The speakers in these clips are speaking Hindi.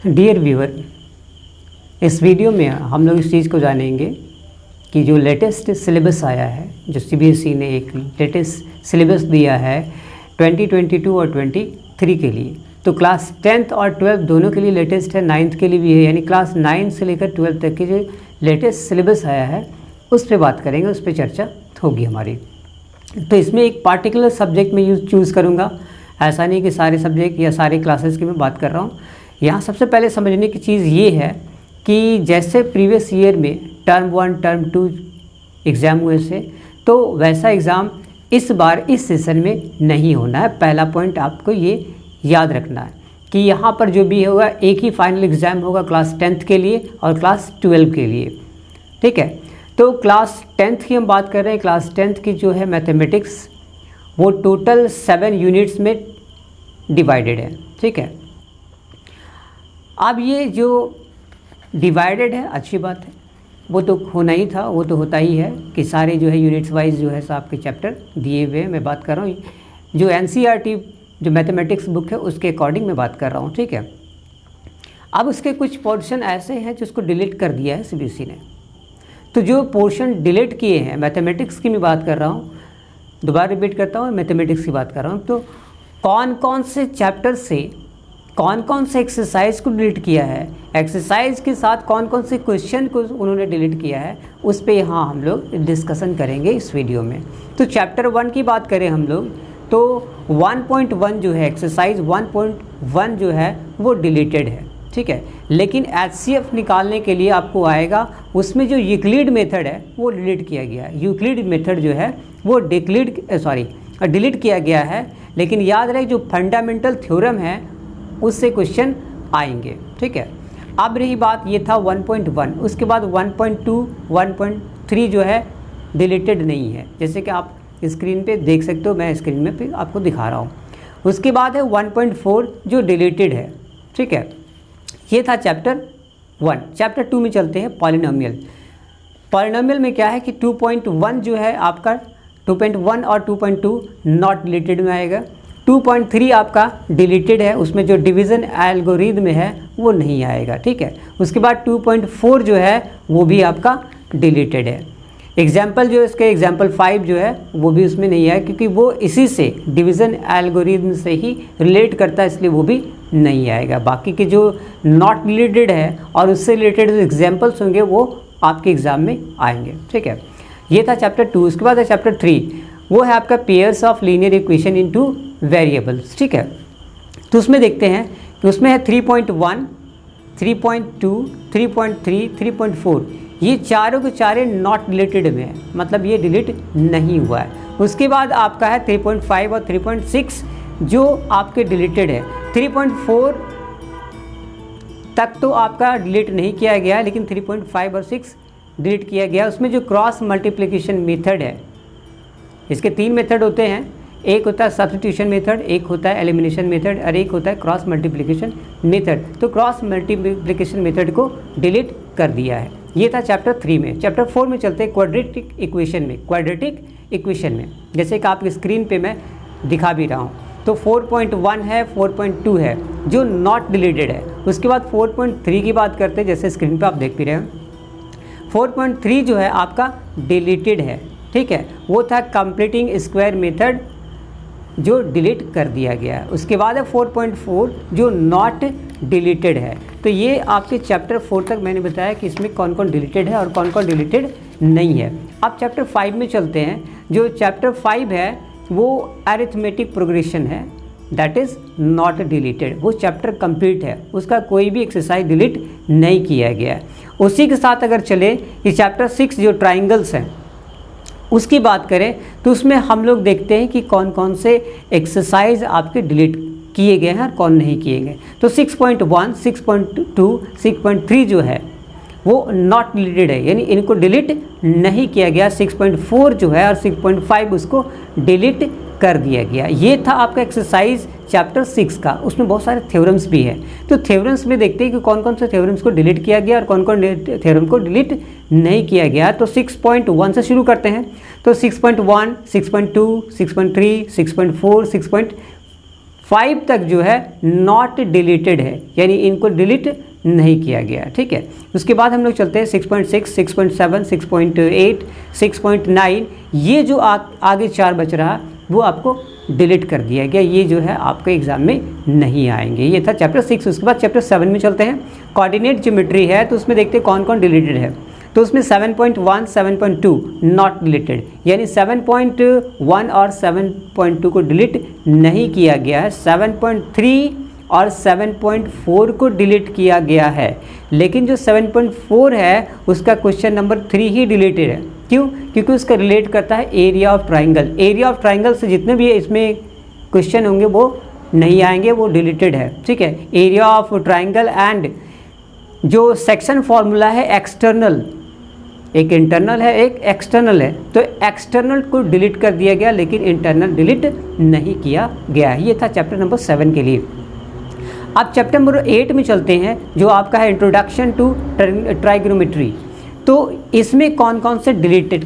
डियर व्यूअर, इस वीडियो में हम लोग इस चीज़ को जानेंगे कि जो लेटेस्ट सिलेबस आया है, जो सीबीएसई ने एक लेटेस्ट सिलेबस दिया है 2022 और 23 के लिए, तो क्लास 10th और 12th दोनों के लिए लेटेस्ट है, 9th के लिए भी है। यानी क्लास 9 से लेकर 12th तक के जो लेटेस्ट सिलेबस आया है उस पर बात करेंगे, उस पर चर्चा होगी हमारी। तो इसमें एक पार्टिकुलर सब्जेक्ट में चूज़ करूँगा, ऐसा नहीं कि सारे सब्जेक्ट या सारी क्लासेस की मैं बात कर रहा हूँ। यहाँ सबसे पहले समझने की चीज़ ये है कि जैसे प्रीवियस ईयर में टर्म 1 टर्म 2 एग्ज़ाम हुए थे, तो वैसा एग्ज़ाम इस बार इस सेशन में नहीं होना है। पहला पॉइंट आपको ये याद रखना है कि यहाँ पर जो भी होगा एक ही फाइनल एग्ज़ाम होगा क्लास 10th के लिए और क्लास 12 के लिए, ठीक है। तो क्लास 10th की हम बात कर रहे हैं। क्लास 10th की जो है मैथमेटिक्स, वो टोटल 7 यूनिट्स में डिवाइडेड है, ठीक है। अब ये जो डिवाइडेड है अच्छी बात है, वो तो होना ही था, वो तो होता ही है कि सारे जो है यूनिट्स वाइज जो है आपके चैप्टर दिए हुए हैं। मैं बात कर रहा हूँ जो एनसीईआरटी जो मैथमेटिक्स बुक है उसके अकॉर्डिंग मैं बात कर रहा हूँ, ठीक है। अब उसके कुछ पोर्शन ऐसे हैं जिसको डिलीट कर दिया है सीबीएसई ने। तो जो पोर्शन डिलीट किए हैं, मैथमेटिक्स की मैं बात कर रहा हूँ, दोबारा रिपीट करता हूँ, मैथमेटिक्स की बात कर रहा हूँ। तो कौन कौन से चैप्टर से कौन कौन से एक्सरसाइज को डिलीट किया है, एक्सरसाइज के साथ कौन कौन से क्वेश्चन को उन्होंने डिलीट किया है, उस पे यहाँ हम लोग डिस्कशन करेंगे इस वीडियो में। तो चैप्टर 1 की बात करें हम लोग तो 1.1 जो है, एक्सरसाइज 1.1 जो है वो डिलीटेड है, ठीक है। लेकिन एचसीएफ निकालने के लिए आपको आएगा, उसमें जो यूक्लिड मेथड है वो डिलीट किया गया है। यूक्लिड मेथड जो है वो डिलीट किया गया है, लेकिन याद रहे जो फंडामेंटल थ्योरम है उससे क्वेश्चन आएंगे, ठीक है। अब रही बात, ये था 1.1। उसके बाद 1.2 1.3 जो है डिलीटेड नहीं है, जैसे कि आप स्क्रीन पे देख सकते हो, मैं स्क्रीन में पे आपको दिखा रहा हूँ। उसके बाद है 1.4 जो डिलीटेड है, ठीक है। ये था चैप्टर 1। चैप्टर 2 में चलते हैं, पॉलिनोमियल। पॉलिनोमियल में क्या है कि 2.1 जो है आपका 2.1 और 2.2 नॉट डिलीटेड में आएगा। 2.3 आपका डिलीटेड है, उसमें जो डिवीज़न एल्गोरिथम है वो नहीं आएगा, ठीक है। उसके बाद 2.4 जो है वो भी आपका डिलीटेड है। एग्जाम्पल जो इसके एग्जाम्पल 5 जो है वो भी उसमें नहीं है, क्योंकि वो इसी से डिवीज़न एल्गोरिथम से ही रिलेट करता है, इसलिए वो भी नहीं आएगा। बाकी के जो नॉट रिलेटेड है और उससे रिलेटेड जो एग्जाम्पल्स होंगे वो आपके एग्ज़ाम में आएंगे, ठीक है। ये था चैप्टर 2। उसके बाद है चैप्टर 3, वो है आपका pairs of linear equation into variables, ठीक है। तो उसमें देखते हैं कि उसमें है 3.1 3.2 3.3 3.4, ये चारों के चारे नॉट डिलीटेड में है, मतलब ये डिलीट नहीं हुआ है। उसके बाद आपका है 3.5 और 3.6 जो आपके डिलीटेड है। 3.4 तक तो आपका डिलीट नहीं किया गया, लेकिन 3.5 और 6 डिलीट किया गया। उसमें जो क्रॉस मल्टीप्लिकेशन मेथड है, इसके 3 मेथड होते हैं, एक होता है सब्स्टिट्यूशन मेथड, एक होता है एलिमिनेशन मेथड और एक होता है क्रॉस मल्टीप्लिकेशन मेथड। तो क्रॉस मल्टीप्लिकेशन मेथड को डिलीट कर दिया है। ये था चैप्टर 3 में। चैप्टर 4 में चलते हैं क्वाड्रेटिक इक्वेशन में। क्वाड्रेटिक इक्वेशन में जैसे कि आपकी स्क्रीन पे मैं दिखा भी रहा हूँ, तो 4.1 है, 4.2 है जो नॉट डिलीटेड है। उसके बाद 4.3 की बात करते हैं, जैसे स्क्रीन पे आप देख भी रहे हैं। 4.3 जो है आपका डिलीटेड है, ठीक है। वो था कंप्लीटिंग स्क्वायर मेथड जो डिलीट कर दिया गया है। उसके बाद है 4.4 जो नॉट डिलीटेड है। तो ये आपके चैप्टर 4 तक मैंने बताया कि इसमें कौन कौन डिलीटेड है और कौन कौन डिलीटेड नहीं है। अब चैप्टर 5 में चलते हैं। जो चैप्टर 5 है वो अरिथमेटिक प्रोग्रेशन है, दैट इज़ नॉट डिलीटेड। वो चैप्टर कंप्लीट है, उसका कोई भी एक्सरसाइज डिलीट नहीं किया गया है। उसी के साथ अगर चले कि चैप्टर 6 जो ट्राइंगल्स हैं उसकी बात करें, तो उसमें हम लोग देखते हैं कि कौन कौन से एक्सरसाइज आपके डिलीट किए गए हैं और कौन नहीं किए गए। तो 6.1 6.2 6.3 जो है वो नॉट डिलीटेड है, यानी इनको डिलीट नहीं किया गया। 6.4 जो है और 6.5 उसको डिलीट कर दिया गया। ये था आपका एक्सरसाइज चैप्टर 6 का। उसमें बहुत सारे थ्योरम्स भी हैं, तो थ्योरम्स में देखते हैं कि कौन कौन से थ्योरम्स को डिलीट किया गया और कौन कौन थ्योरम को डिलीट नहीं किया गया। तो 6.1 से शुरू करते हैं। तो 6.1 6.2 6.3 6.4 6.5 5 तक जो है नॉट डिलीटेड है, यानी इनको डिलीट नहीं किया गया, ठीक है। उसके बाद हम लोग चलते हैं 6.6, 6.7, 6.8, 6.9, ये जो आगे 4 बच रहा वो आपको डिलीट कर दिया गया, ये जो है आपके एग्जाम में नहीं आएंगे। ये था चैप्टर 6। उसके बाद चैप्टर 7 में चलते हैं। कोऑर्डिनेट ज्योमेट्री है, तो उसमें देखते हैं कौन कौन डिलीटेड है। तो उसमें 7.1, 7.2 नॉट डिलीटेड, यानी 7.1 और 7.2 को डिलीट नहीं किया गया है। 7.3 और 7.4 को डिलीट किया गया है, लेकिन जो 7.4 है उसका क्वेश्चन नंबर 3 ही डिलीटेड है। क्यों? क्योंकि उसका रिलेट करता है area of triangle. Area of triangle से जितने भी इसमें क्वेश्चन होंगे वो नहीं आएंगे, वो डिलीटेड है, ठीक है। एरिया ऑफ ट्राइंगल एंड जो सेक्शन फॉर्मूला है एक्सटर्नल, एक इंटरनल है एक एक्सटर्नल है, तो एक्सटर्नल को डिलीट कर दिया गया लेकिन इंटरनल डिलीट नहीं किया गया। ये था चैप्टर नंबर 7 के लिए। अब चैप्टर नंबर 8 में चलते हैं, जो आपका है इंट्रोडक्शन टू ट्राइगोनोमेट्री। तो इसमें कौन कौन से डिलीटेड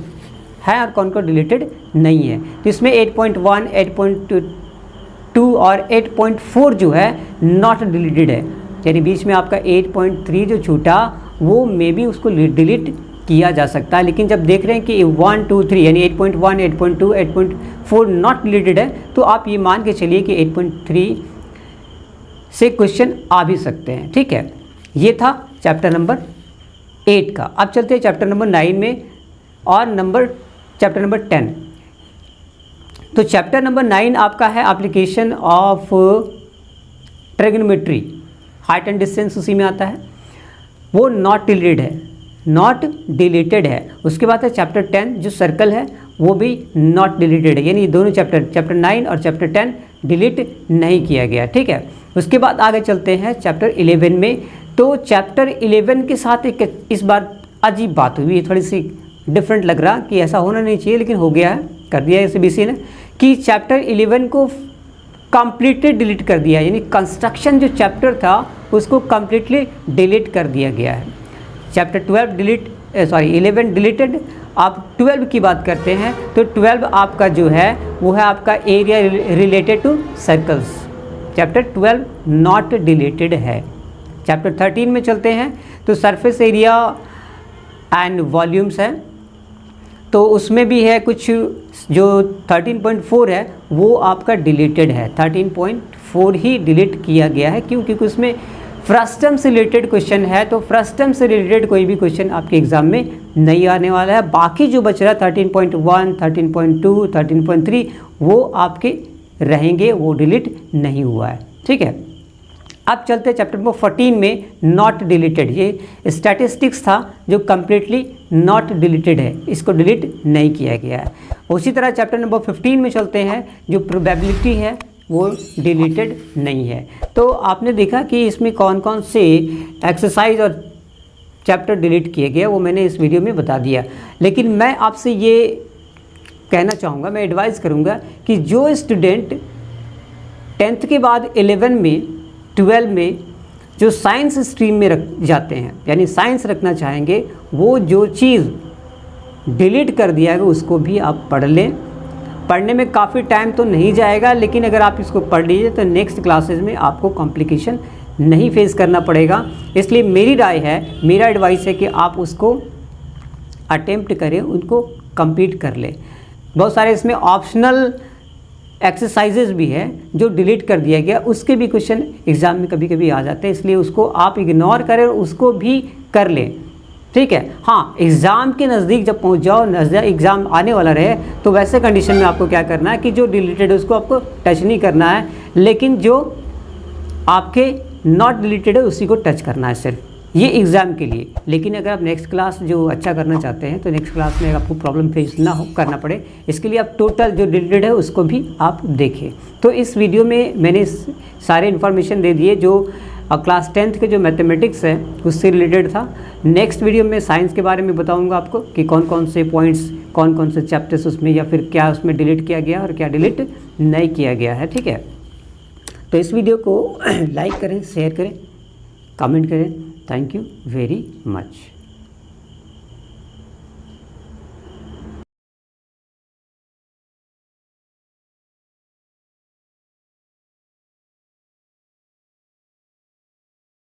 है और कौन कौन डिलीटेड नहीं है। तो इसमें 8.1, 8.2 और 8.4 जो है नॉट डिलीटेड है, यानी बीच में आपका 8.3 जो छूटा वो मे बी उसको डिलीट किया जा सकता है। लेकिन जब देख रहे हैं कि 1, 2, 3 यानी 8.1, 8.2, 8.4 नॉट डिलीटेड है, तो आप ये मान के चलिए कि 8.3 से क्वेश्चन आ भी सकते हैं, ठीक है। ये था चैप्टर नंबर 8 का। अब चलते हैं चैप्टर नंबर 9 में और चैप्टर नंबर 10। तो चैप्टर नंबर 9 आपका है application of trigonometry, height and distance उसी में आता है, वो नॉट डिलीटेड है, नॉट डिलीटेड है। उसके बाद है चैप्टर 10 जो सर्कल है वो भी नॉट डिलीटेड है, यानी दोनों चैप्टर 9 और चैप्टर 10 डिलीट नहीं किया गया, ठीक है। उसके बाद आगे चलते हैं चैप्टर 11 में। तो चैप्टर 11 के साथ एक इस बार अजीब बात हुई, थोड़ी सी डिफरेंट लग रहा कि ऐसा होना नहीं चाहिए, लेकिन हो गया है, कर दिया है सीबीएसई ने, कि चैप्टर 11 को कम्प्लीटली डिलीट कर दिया, यानी कंस्ट्रक्शन जो चैप्टर था उसको कम्प्लीटली डिलीट कर दिया गया है। Chapter 11 deleted. आप 12 की बात करते हैं तो 12 आपका जो है वो है आपका area related to circles. Chapter 12 not deleted है। चैप्टर 13 में चलते हैं तो सरफेस एरिया एंड वॉल्यूम्स है, तो उसमें भी है कुछ जो 13.4 है वो आपका डिलीटेड है। 13.4 ही डिलीट किया गया है। क्यों? क्योंकि उसमें फ्रस्टम से रिलेटेड क्वेश्चन है, तो फ्रस्टम से रिलेटेड कोई भी क्वेश्चन आपके एग्जाम में नहीं आने वाला है। बाकी जो बच रहा है 13.1, 13.2, 13.3 वो आपके रहेंगे, वो डिलीट नहीं हुआ है, ठीक है। अब चलते हैं चैप्टर नंबर 14 में, नॉट डिलीटेड। ये स्टैटिस्टिक्स था जो कम्प्लीटली नॉट डिलीटेड है, इसको डिलीट नहीं किया गया है। उसी तरह चैप्टर नंबर 15 में चलते हैं, जो प्रोबेबिलिटी है वो डिलीटेड नहीं है। तो आपने देखा कि इसमें कौन कौन से एक्सरसाइज और चैप्टर डिलीट किए गए वो मैंने इस वीडियो में बता दिया। लेकिन मैं आपसे ये कहना चाहूँगा, मैं एडवाइस करूँगा कि जो स्टूडेंट 10th के बाद 11 में 12 में जो साइंस स्ट्रीम में जाते हैं, यानी साइंस रखना चाहेंगे, वो जो चीज़ डिलीट कर दिया है उसको भी आप पढ़ लें। पढ़ने में काफ़ी टाइम तो नहीं जाएगा, लेकिन अगर आप इसको पढ़ लीजिए तो नेक्स्ट क्लासेस में आपको कॉम्प्लिकेशन नहीं फेस करना पड़ेगा। इसलिए मेरी राय है, मेरा एडवाइस है कि आप उसको अटेम्प्ट करें, उनको कंप्लीट कर लें। बहुत सारे इसमें ऑप्शनल एक्सरसाइजेज भी है जो डिलीट कर दिया गया, उसके भी क्वेश्चन एग्ज़ाम में कभी कभी आ जाते हैं, इसलिए उसको आप इग्नोर करें, उसको भी कर लें, ठीक है। हाँ, एग्ज़ाम के नज़दीक जब पहुंच जाओ, एग्ज़ाम आने वाला रहे, तो वैसे कंडीशन में आपको क्या करना है कि जो डिलीटेड है उसको आपको टच नहीं करना है, लेकिन जो आपके नॉट डिलीटेड है उसी को टच करना है सिर्फ, ये एग्ज़ाम के लिए। लेकिन अगर आप नेक्स्ट क्लास जो अच्छा करना चाहते हैं तो नेक्स्ट क्लास में आपको प्रॉब्लम फेस ना हो करना पड़े, इसके लिए आप टोटल जो डिलीटेड है उसको भी आप देखें। तो इस वीडियो में मैंने सारे इन्फॉर्मेशन दे दिए जो क्लास 10th के जो मैथमेटिक्स है उससे रिलेटेड था। नेक्स्ट वीडियो में साइंस के बारे में बताऊंगा आपको कि कौन कौन से पॉइंट्स, कौन कौन से चैप्टर्स उसमें या फिर क्या उसमें डिलीट किया गया और क्या डिलीट नहीं किया गया है, ठीक है। तो इस वीडियो को लाइक करें, शेयर करें, कमेंट करें। Thank you very much.